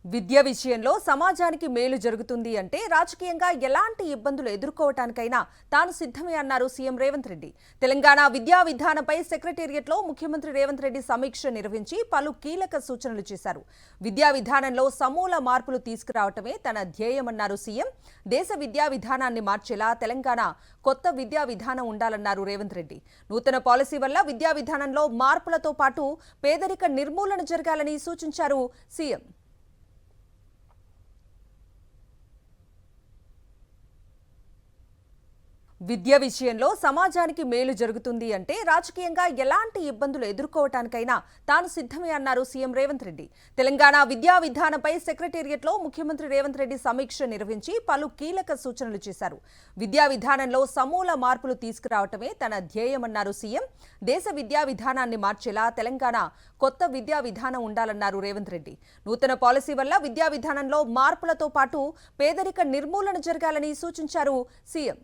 విద్య విషయంలో సమాజానికి మేలు జరుగుతుంది అంటే రాజకీయంగా ఎలాంటి ఇబ్బందులు ఎదుర్కోవటానికైనా తాను సిద్ధమే అన్నారు సీఎం రేవంత్ రెడ్డి. తెలంగాణ విద్యా విధానంపై సెక్రటేరియట్లో ముఖ్యమంత్రి రేవంత్ రెడ్డి సమీక్ష నిర్వహించి పలు కీలక సూచనలు చేశారు. విద్యా విధానంలో సమూల మార్పులు తీసుకురావటమే తన ధ్యేయమన్నారు సీఎం. దేశ విద్యా విధానాన్ని మార్చేలా తెలంగాణ కొత్త విద్యా విధానం ఉండాలన్నారు రేవంత్ రెడ్డి. నూతన పాలసీ వల్ల విద్యా విధానంలో మార్పులతో పాటు పేదరిక నిర్మూలన జరగాలని సూచించారు సీఎం. విద్య విషయంలో సమాజానికి మేలు జరుగుతుంది అంటే రాజకీయంగా ఎలాంటి ఇబ్బందులు ఎదుర్కోవటానికైనా తాను సిద్ధమే అన్నారు సీఎం రేవంత్ రెడ్డి. తెలంగాణ విద్యా విధానంపై సెక్రటేరియట్లో ముఖ్యమంత్రి రేవంత్ రెడ్డి సమీక్ష నిర్వహించి పలు కీలక సూచనలు చేశారు. విద్యా విధానంలో సమూల మార్పులు తీసుకురావటమే తన ధ్యేయమన్నారు సీఎం. దేశ విద్యా విధానాన్ని మార్చేలా తెలంగాణ కొత్త విద్యా విధానం ఉండాలన్నారు రేవంత్ రెడ్డి. నూతన పాలసీ వల్ల విద్యా విధానంలో మార్పులతో పాటు పేదరిక నిర్మూలన జరగాలని సూచించారు సీఎం.